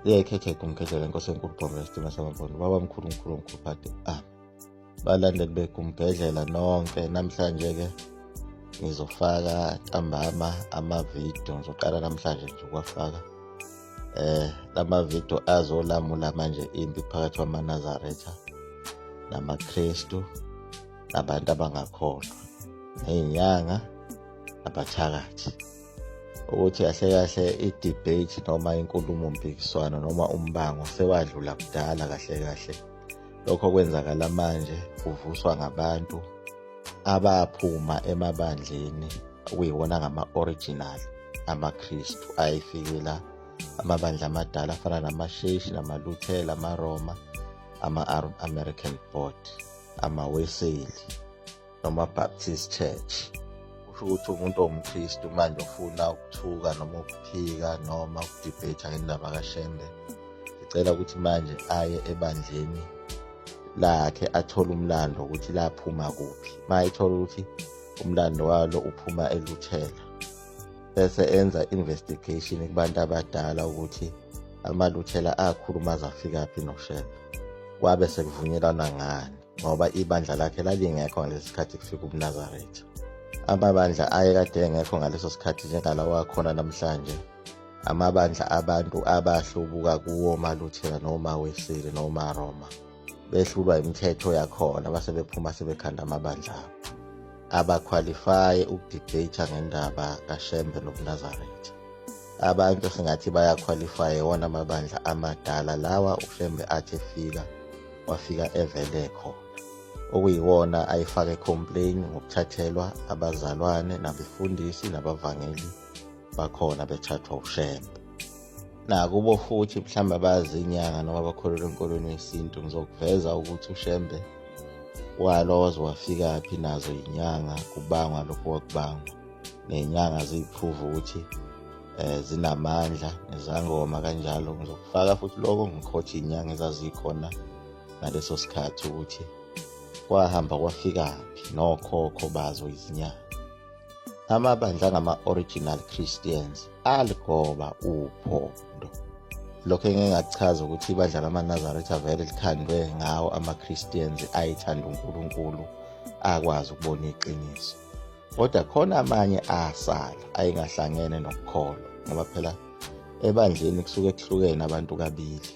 liyayikhekhe kumkhethela inkosi enkulu Bhombe Stima Samabhondo baba mkhulu phate balandeli begumbhedlela nonke. Namhlanje-ke ngizofaka ntambama amavidiyo, ngizoqala namhlanje nje ukuwafaka. Lama-video azolamula manje impi phakathi kwamaNazaretha namaKristu nabantu abangakholwa ney'nyanga nabathakathi, ukuthi kahle kahle i-debate noma inkulumo mpikiswano noma umbango sewadlula kudala. Kahle kahle lokho kwenzakala manje kuvuswa ngabantu abaphuma emabandleni okuyiwona ngama-original amaKristu ayifikela amabandla amadala afana namasheshi namaluthela, amaroma, ama-American Board, ama-Wesley noma Baptist Church. Kusho ukuthi umuntu owumKristu manje ufuna ukuthuka noma ukuphika noma ukudibhetha ngendaba kaShembe, ngicela ukuthi manje aye ebandleni lakhe athole umlando ukuthi laphuma kuphi. Uma ethola ukuthi umlando walo uphuma eLuthela, bese enza investigation kubantu abadala ukuthi amaLuthela akhuluma azafikaphi noShembe, kwabe sekuvunyelana ngani, ngoba ibandla lakhe lalingekho ngalesi sikhathi kufika uMnazaretha. Amabandla ayekade engekho ngaleso sikhathi njengalawa akhona namhlanje, amabandla abantu abahlubuka kuwo maLuthela noma Wesley noma Roma, behlulwa imithetho yakhona base bephuma sebekhanda amabandla abo, abaqualify ukudebate ngendaba kaShembe noMnazaretha. Abantu singathi bayaqualify wona amabandla amadala lawa uShembe athi efika wafika evele khona, okuyiwona ayifake complain ngokuthathelwa abazalwane nabefundisi nabavangeli bakhona bethathwa uShembe. Nakubo futhi mhlawumbe bazi inyanga noma bakholelwa enkolweni yesintu, ngizokuveza ukuthi uShembe walozo wafikaphi nazo inyanga, kubangwa lokho wakubangwa, nenyanga ziyiprove ukuthi zinamandla nezangoma kanjalo. Ngizokufaka futhi lokho ngikhothe inyanga ezazikhona ngaleso sikhathi ukuthi kwahamba kwafikaphi nokhokho bazo izinyanga. Amabandla angama-original Christians aligoba uphondo. Lokho engingachaza ukuthi ibandla lamaNazaretha vele likhandwe ngawo ama-Christians ayithanda uNkulunkulu, akwazi ukubona iqiniso. Kodwa khona amanye asala ayingahlangene nokukholwa, ngoba phela ebandleni kusuke kuhlukene abantu kabili.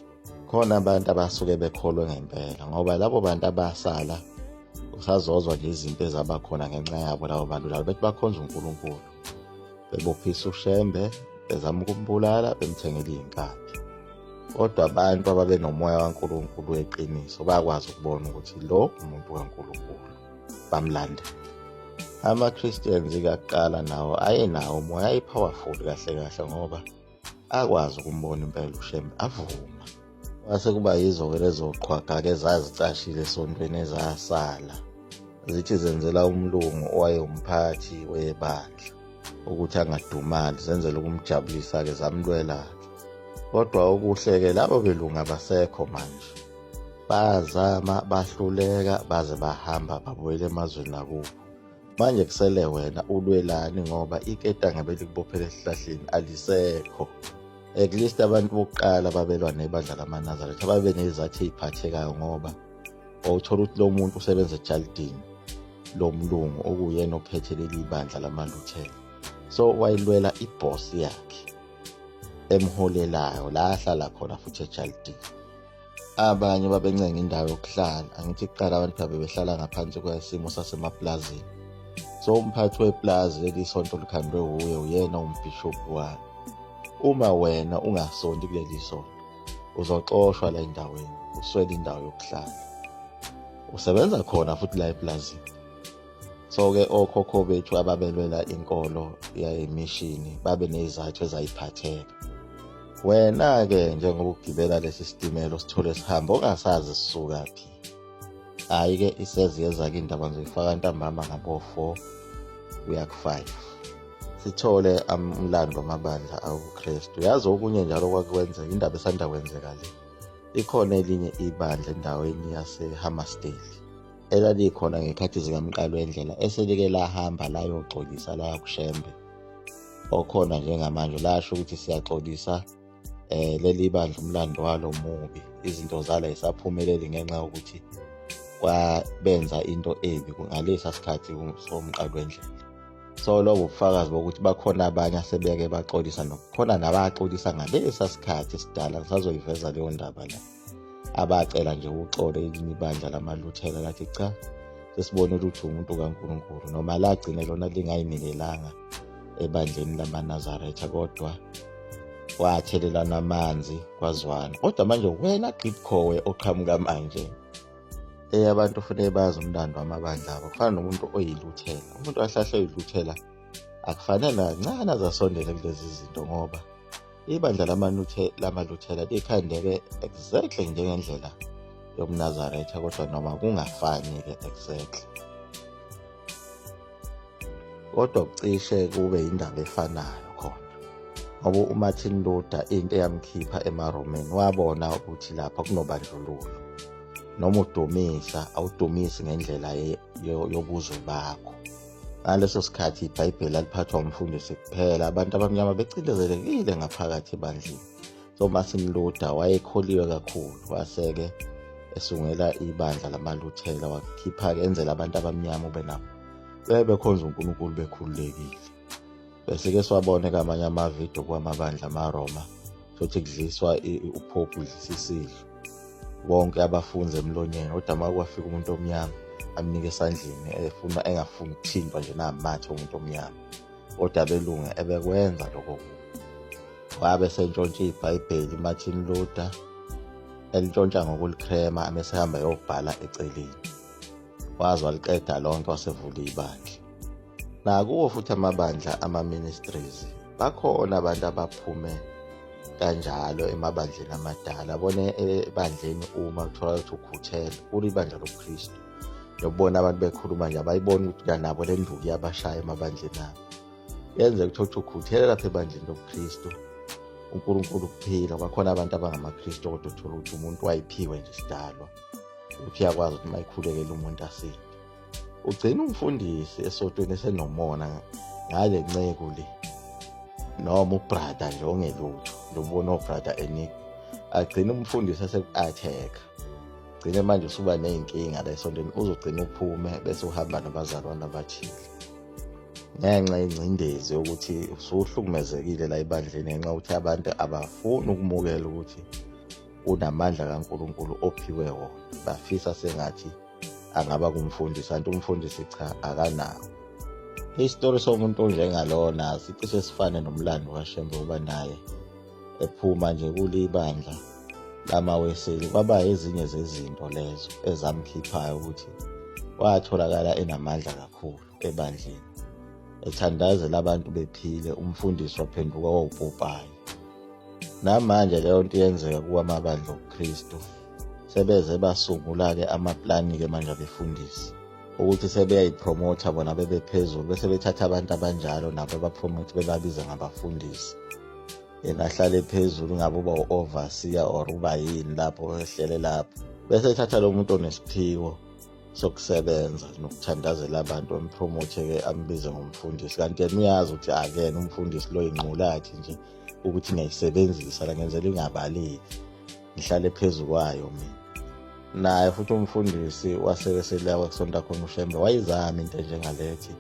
Khona abantu abasuke bekholwe ngempela, ngoba labo bantu abasala usazozwa nje izinto ezabakhona ngenxa yabo labo bantu labo, bethi bakhonza uNkulunkulu, bebophisa uShembe, bezama ukumbulala, bemthengela iy'nkabi. Kodwa abantu ababe nomoya kaNkulunkulu weqiniso bakwazi ukubona ukuthi lo umuntu kaNkulunkulu, bamlandela. Ama-Christians kakuqala nawo ayenawo umoya, ayi-powerful kahle kahle, ngoba akwazi ukumbona impela uShembe avuma. Kwase kuba yizo-ke lezo qhwaga-ke ezazicashile esontweni ezasala, zithi zenzela umlungu owayewumphathi webandla ukuthi angadumali, zenzela ukumjabulisa-ke zamlwela-ke. Kodwa okuhle-ke labo belungu abasekho manje, bazama bahluleka baze bahamba babuyela emazweni akubo. Manje kusele wena ulwelani, ngoba iketanga belikubophela esihlahleni alisekho. At least abantu bokuqala babelwa nebandla lamaNazaretha babe nezathi ey'phathekayo, ngoba wawuthola ukuthi lo muntu usebenza eJaldini, lo mlungu okuyena ophethe leli bandla lamaLuthela, so wayilwela ibhosi yakhe emholelayo la ahlala khona futhi eJaldini. Abanye babencenga indawo yokuhlala, angithi kuqala abantu bebehlala ngaphansi kwesimo sasemaplazini, so umphathi weplazi leli sonto likhandwe uye, uyena umbhishobhi walo. Uma wena ungasonti kuleli sonto, uzoxoshwa la endaweni, uswele indawo yokuhlala, usebenza khona futhi la eplazini. So-ke okhokho bethu ababelwela inkolo yayimishini babe nezathu ezayiphatheka. Wena-ke njengoba ukugibela lesi sitimela sithole sihamba ongasazi sisukaphi, hhayi-ke iseziyeza-ke indaba ngizoyifaka ntambama ngabo-4 kuya ku-5, sithole umlando wamabandla awuKristu. Yazi okunye njalo kwakwenzeka, indaba esanda kwenzeka le, ikhona elinye ibandla endaweni yaseHammersdale elalikhona ngekhathi zikaMqalo Wendlela, eselike lahamba layoxolisa la kuShembe okhona njengamanje, lasho ukuthi siyaxolisa leli bandla umlando walo mubi, izinto zala isaphumeleli ngenxa yokuthi benza into ebi ngalesa sikhathi somqalo wendlela. So lobo ubufakazi bokuthi bakhona abanye asebeke baxolisa, nokukhona nabaxolisa ngalesa sikhathi esidala. Ngisazoyiveza leyo ndaba la, abacela nje uxolo elinye ibandla lamaLuthela lathi cha, sesibone ukuthi umuntu kaNkulunkulu, noma lagcine lona lingayinikelanga ebandleni lamaNazaretha, kodwa kwathelelana amanzi kwazwana. Kodwa manje wena Gqibkhowe oqhamuka manje, abantu kufanele bazi umlando wamabandla abo. Kufana nomuntu oyiluthela, umuntu ahlahle oyiluthela akufanele kancane azasondele kulezi zinto, ngoba ibandla lamaLuthela likhandeke exactly njengendlela yomNazaretha, kodwa noma kungafani-ke exactly, kodwa kucishe kube indaba efanayo khona. Ngoba uMartin Luther into eyamkhipha emaRomeni, wabona ukuthi lapha kunobandlululo, noma udumisa awudumisi ngendlela yobuzwe bakho. Ngaleso sikhathi iBhayibheli laliphathwa umfundisi kuphela, abantu abamnyama becindezelekile ngaphakathi ebandleni. So uMartin Luther wayekholiwe kakhulu, waseke esungela ibandla lamaLuthela, wakhipha-ke enzela abantu abamnyama ube nabo bekhonza uNkulunkulu bekhululekile. Bese-ke siwabone-ke amanye amavidiyo kwamabandla amaRoma, futhi kudliswa uPope udlisa isidlo, bonke abafunzi emlonyeni. Kodwa uma kwafika umuntu omnyama amnike esandleni, engafuni ukuthintwa nje namathe umuntu omnyama, kodwa abelungu ebekwenza lokho. Wabe sentshontsha iBhayibheli uMartin Luther, elintshontsha ngokulicrema, amesehamba yobhala eceleni, waze waliqeda lonke, wasevula ibandla. Nakuwo futhi amabandla ama-ministries, bakhona abantu abaphume kanjalo emabandleni amadala. Abone ebandleni uma uthola ukuthi ukhuthele kuli ibandla lobuKristu, nokubona abantu bekhuluma nje abayibona ukuthi nabo le nduku iyabashaya emabandleni abo. Yenze ukuthi ukhuthele lapha ebandleni lobuKristu, uNkulunkulu kuphila. Bakhona abantu abangamaKristu kodwa uthola ukuthi umuntu wayiphiwe nje isidalwa ukuthi uyakwazi ukuthi mayikhulekele umuntu asinde. Ugcina umfundisi esotweni esenomona ngale nceko le, noma ubrada nje ongelutho, lobona obrada enik, agcina umfundisi eseku-attack. Gcine manje usuba ney'nkinga la esontweni, uzogcina uphume bese uhamba nabazalwane abathile ngenxa yengcindezi yokuthi usuhlukumezekile la ebandleni, ngenxa yokuthi abantu abafuni ukumukela ukuthi unamandla kaNkulunkulu ophiwe wona. Bafisa sengathi angaba kumfundisi, kanti umfundisi cha, akanawo. Isitori somuntu onjengalona sicishe sifane nomlando kaShembe, ngoba naye ephuma nje kule ibandla lamaWeseli kwaba ezinye zezinto lezo ezamkhiphayo ukuthi watholakala enamandla kakhulu ebandleni, ethandazela abantu bephile. Umfundisi waphenduka wawupopayi. Namanje leyo nto yenzeka kuwamabandla obuKristu, sebeze basungula-ke amaplani-ke manje abefundisi ukuthi sebeyayipromotha bona bebephezulu, bese bethatha abantu abanjalo nabo bapromothe bebabiza ngabafundisi. Yena ahlale phezulu, ngabe uba u-overseer or uba yini lapho ehlele lapho, bese ethatha lo muntu onesiphiwo sokusebenza nokuthandazela abantu, ampromothe-ke ambize ngomfundisi. Kanti yena uyazi ukuthi akena umfundisi lo inqulathi nje ukuthi ngiyayisebenzisa la, ngenzela ingabaleki, ngihlale phezu kwayo mina. Naye futhi umfundisi wasebeselawa kusonta khona uShembe wayizama into enjengalethi.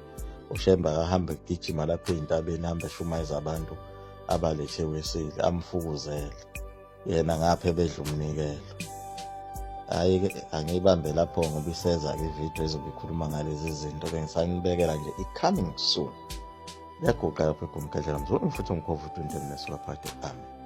uShembe akahambe egijima lapha ey'ntabeni, ahambe eshumayeza abantu abalethe Weseli, amfukuzele yena ngapha ebedla umnikelo. Hhayi-ke angiyibambe lapho ngoba iseza-ke ividiyo ezobe ikhuluma ngalezi zinto. Bengisanibekela nje i-coming soon. Liyaguqa lapho eGumkedlela Mzulu, futhi umkhovu 20 nesuka phakathi. Amen.